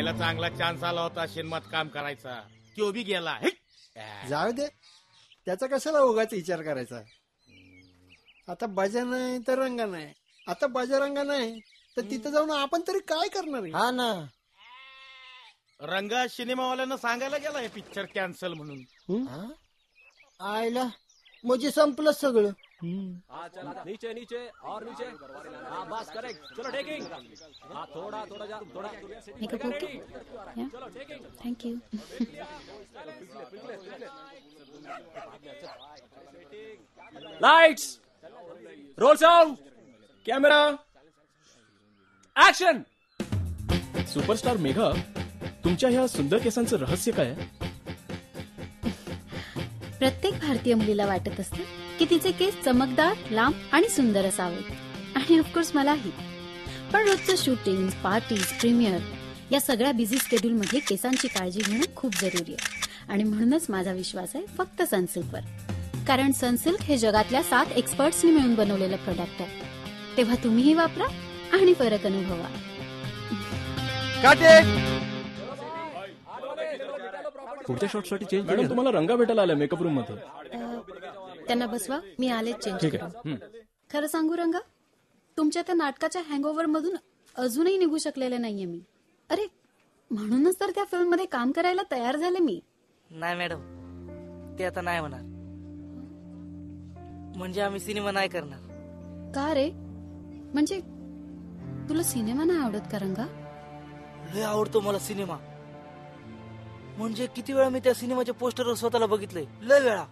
आईला चांगला चान्स आला होता सिनेमात काम करायचा, तो बी गेला. जाऊ दे, त्याचा कशाला उगाच विचार करायचा. आता बाजा नाही तर रंगा नाही, आता बाजा रंगा नाही तर तिथं जाऊन आपण तरी काय करणार आहे? हा ना, रंगा सिनेमावाल्यांना सांगायला गेलाय पिक्चर कॅन्सल म्हणून. आयला म्हणजे संपलं सगळं. नीचे नीचे और नीचे. हाँ बस करेक्ट. चलो टेकिंग. हाँ थोड़ा थोड़ा जा थोड़ा. Makeup okay? Yeah. Thank you. Lights, role sound, camera, action. Superstar Megha, तुमच्या ह्या सुंदर केसांचं रहस्य काय आहे? प्रत्येक भारतीय मुलीला वाटत असते की तिचे केस चमकदार, लांब आणि सुंदर असावेत, आणि ऑफकोर्स मलाही. पण रोजचं शूटिंग, पार्टीज, प्रीमियर या सगळ्या बिझी स्केड्यूल मध्ये केसांची काळजी घेणं खूप जरुरी आहे. आणि म्हणूनच माझा विश्वास आहे फक्त सनसिल्कवर. कारण सनसिल्क हे जगातल्या 7 एक्सपर्ट्सनी मिळून बनवलेलं प्रोडक्ट आहे. तेव्हा तुम्हीही वापरा आणि फरक अनुभवा. पुढच्या शॉटसाठी चेंज. मॅडम तुम्हाला रंगा भेटायला आलाय मेकअप रूम मध्ये. त्यांना बसवा, मी आलेच चेंज ठीक करून. आहे. खरं सांगू रंगा, तुमच्या त्या नाटकाच्या हँगओव्हर मधून अजूनही निघू शकलेले नाहीये मी. अरे म्हणूनच तर त्या फिल्म मध्ये काम करायला तयार झाले मी. नाही मॅडम, ते आता नाही होणार. म्हणजे आम्ही सिनेमा नाही करणार. का रे? म्हणजे तुला सिनेमा नाही आवडत का रंगा? लय आवडतो मला सिनेमा. म्हणजे किती वेळा मी त्या सिनेमाच्या पोस्टरवर स्वतःला बघितलंय. लय वेळा.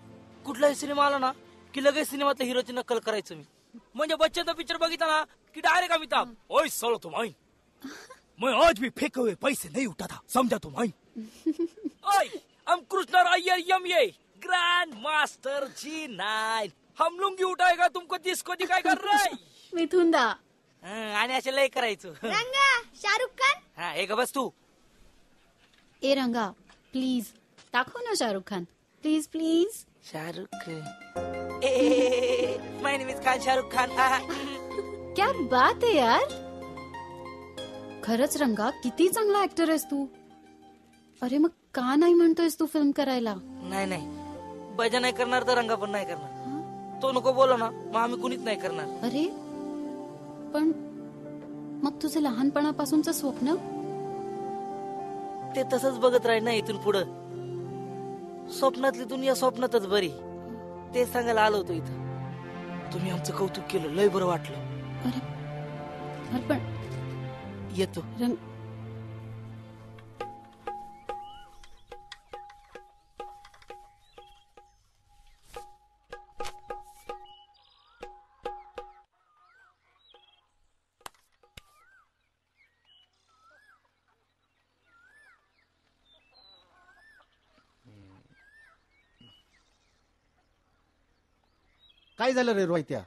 कुठलाही सिनेमा आला ना की लगेच सिनेमातल्या हिरोची नक्कल करायचं मी. म्हणजे बच्चनचा पिक्चर बघितला ना की डायरेक्ट अमिताभ, ओय सालो तुम आईन, मैं आज भी फेंके हुए पैसे नहीं उठाता, समझा तुम आईन. ओय हम Krishna Iyer MA grand master G9, हम लुंगी उठाएगा तुमको डिस्को दिखाएगा रे. मिथुन दा. आणि असे लय करायचं. रंगा, शाहरुख खान. हा हे का बस तू. ए रंगा प्लीज दाखव ना Shahrukh Khan. Please please. Shahrukh. My name is Khan, Shahrukh Khan. क्या बात आहे यार. खरंच रंगा किती चांगला ऍक्टर आहेस तू. अरे मग का नाही म्हणतोयस तू फिल्म करायला? नाही नाही, बजा नाही करणार तर रंगा पण नाही करणार. तो नको बोला ना, मग आम्ही कुणीच नाही करणार. अरे पण मग तुझं लहानपणापासूनचं स्वप्न? ते तसंच बघत राहील ना इथून पुढं. स्वप्नातली दुनिया स्वप्नातच बरी. ते सांगायला आलो होतो इथं. तुम्ही आमचं कौतुक केलं, लय बरं वाटलं. अरे पण येतो. काय झालं रे रोहित्या?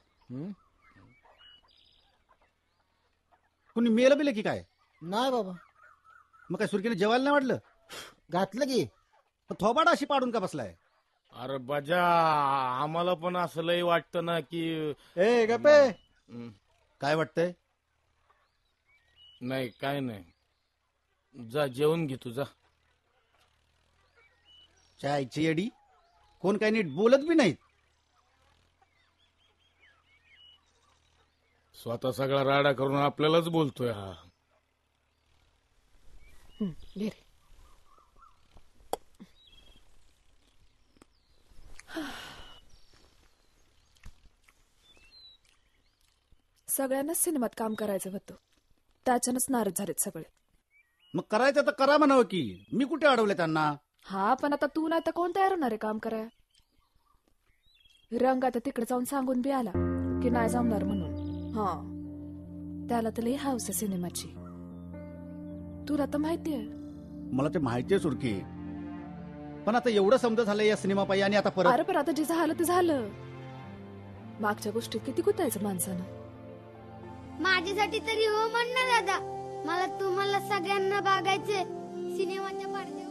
कुणी मेलं बिलं की काय? नाही बाबा. मग काय सुरकीने जेवायला नाही वाटलं? घातलं की. थोबाडा अशी पाडून का बसलाय? अरे बजा, आम्हाला पण असं लय वाटतं ना की. ए गप्पे, काय वाटतंय? नाही काय नाही, जा जेवून घे तुझा. चायची येडी, कोण काय नीट बोलत बी नाहीत. स्वतः सगळा राडा करून आपल्यालाच बोलतोय हा. सगळ्यांनाच सिनेमात काम करायचं होतं, त्याच्यानंच नाराज झालेत सगळे. मग करायचं तर करा म्हणावं की. मी कुठे अडवले त्यांना? हा पण आता तू नाही तर कोण तयार होणार आहे काम कराय? रंग आता तिकडे जाऊन सांगून बी आला की नाही जमणार म्हणून. हा त्याला तर लई हाऊस आहे सिनेमाची. तुला तर माहितीये. मला ते माहितीये सुरकी, पण आता एवढं समजा झालं या सिनेमा पायी आणि आता परत. अरे पण आता जे झालं ते झालं. मागच्या गोष्टीत किती गुतायचं माणसानं. माझ्यासाठी तरी हो म्हण ना दादा. मला तुम्हाला सगळ्यांना बघायचे सिनेमाच्या पडद्यावर.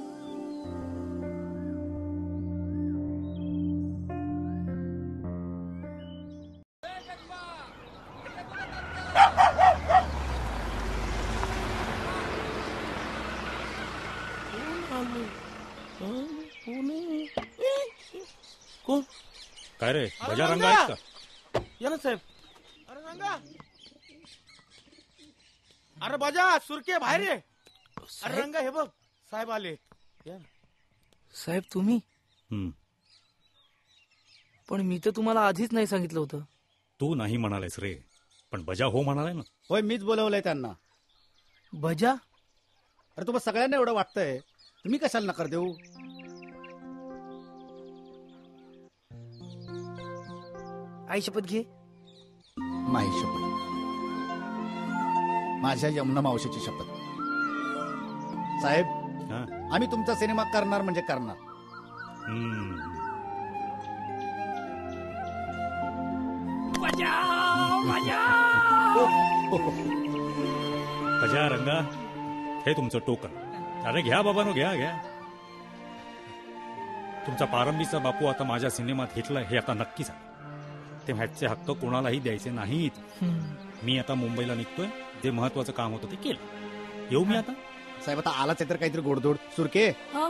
कोण? काय रे बजा रंगा आहेत का? या ना साहेब. अरे रंगा, अरे बजा सुरके बाहेर ये. अरे साहेब? रंगा हे बघ साहेब आले. या. साहेब तुम्ही? हम्म. पण मी तर तुम्हाला आधीच नाही सांगितलं होतं. तू नाही म्हणालेस रे, पण बजा हो म्हणालाय ना. होय, मीच बोलवलंय त्यांना. बजा? अरे तुम्हाला सगळ्यांना एवढं वाटतंय, तुम्ही कशाला नकार देऊ? आई शपथ घे. माई शपथ, माझ्या यमुना मावशीची शपथ. साहेब, हा? आम्ही तुमचा सिनेमा करणार म्हणजे करणार. हम्म. बजा रंगा, हे तुमचं टोकन. अरे घ्या बाबानो, घ्या घ्या. तुमचा पारंबीचा बापू आता माझ्या सिनेमात घेतलाय हे आता नक्की झालं. ते ह्याचे हक्क कोणालाही द्यायचे नाहीत. मी आता मुंबईला निघतोय. जे महत्वाचं काम होतं ते केलं. येऊ मी आता. साहेब आता आलाच आहे तर काहीतरी गोडधोड. सुरके, हा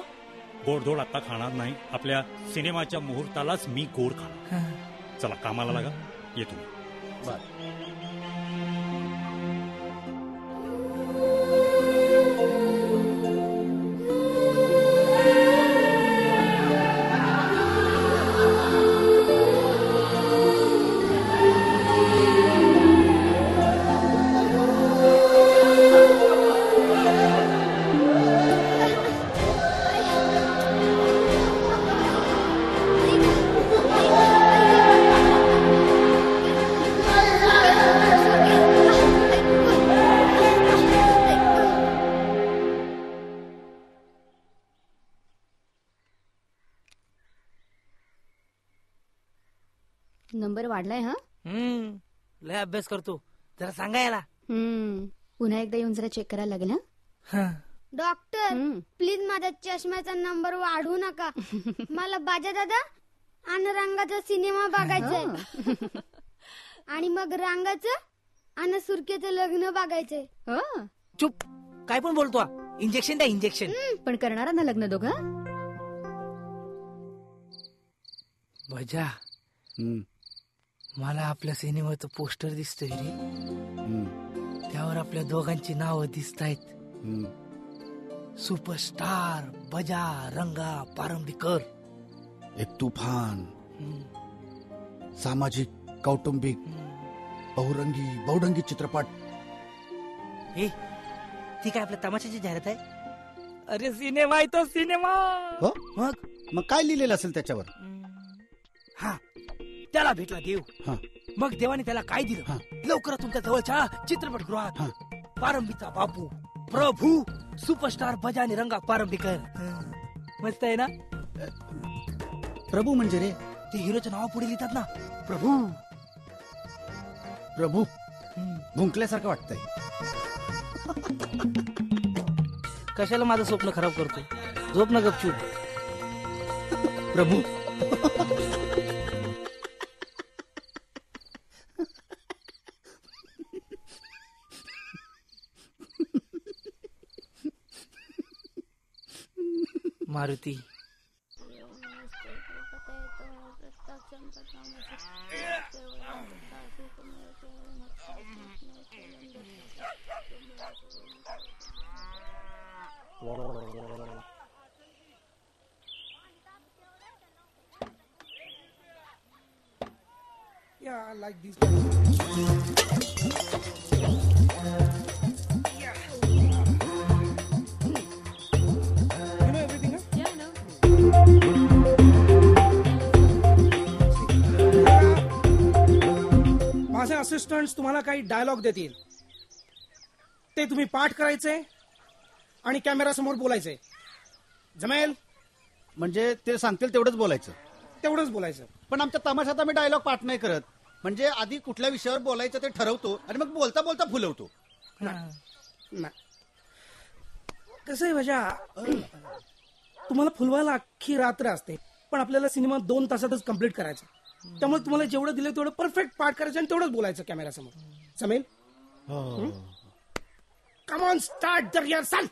गोडधोड आता खाणार नाही. आपल्या सिनेमाच्या मुहूर्तालाच मी गोड खाणार. चला कामाला लागा. येतो मी. नंबर वाढलाय. हा लय अभ्यास करतो. जरा सांगा याला. पुन्हा एकदा येऊन जरा चेक करायला लागेल. हा डॉक्टर प्लीज माझ्या चष्म्याचा नंबर वाढवू नका. मला बाजा दादा आणि रंगाचा सिनेमा बघायचाय. आणि मग रंगाचं आणि सुरकेचं लग्न बघायचंय. चुप, काय पण बोलतो. इंजेक्शन द्या, इंजेक्शन. पण करणारा ना लग्न दोघं. बजा, मला आपल्या सिनेमाचं पोस्टर दिसतंय रे. त्यावर आपल्या दोघांची नावं दिसतायत. सुपरस्टार बजा रंगा पारंबीकर. एक तुफान, सामाजिक, कौटुंबिक, बहुरंगी चित्रपट. हे ती काय आपल्या तमाशाची जाहिरात आहे? अरे सिनेमा आहे तो, सिनेमा. हो? मग काय लिहिलेलं असेल त्याच्यावर? हा, त्याला भेटला देव. मग देवाने त्याला काय दिलं? लवकरच तुमच्या जवळच्या चित्रपटगृहात पारंबीचा बापू प्रभू सुपरस्टार बजाने रंगा पारंबीकर. मस्त आहे ना? प्रभू म्हणजे रे, ते हिरोच्या नावा पुढे लिहितात ना, प्रभू. प्रभू भुंकल्यासारखं वाटतंय. कशाला माझं स्वप्न खराब करतो? झोप ना गपचूप. Prabhu Maruti. Yeah, I like these. माझे असिस्टंट्स तुम्हाला काही डायलॉग देतील. ते तुम्ही पाठ करायचे आणि कॅमेरा समोर बोलायचे. जमेल? म्हणजे ते सांगतील तेवढंच बोलायचं. तेवढंच बोलायचं. पण आमच्या तमाशात आम्ही डायलॉग पाठ नाही करत. म्हणजे आधी कुठल्या विषयावर बोलायचं ते ठरवतो आणि मग बोलता बोलता फुलवतो. नाही, कसं आहे भजा, तुम्हाला फुलवायला अख्खी रात्र असते, पण आपल्याला सिनेमा 2 तासातच कम्प्लीट करायचा. त्यामुळे तुम्हाला जेवढं दिलं तेवढं परफेक्ट पाठ करायचं आणि तेवढंच बोलायचं कॅमेरा समोर. जमेल? Come on, start the rehearsal.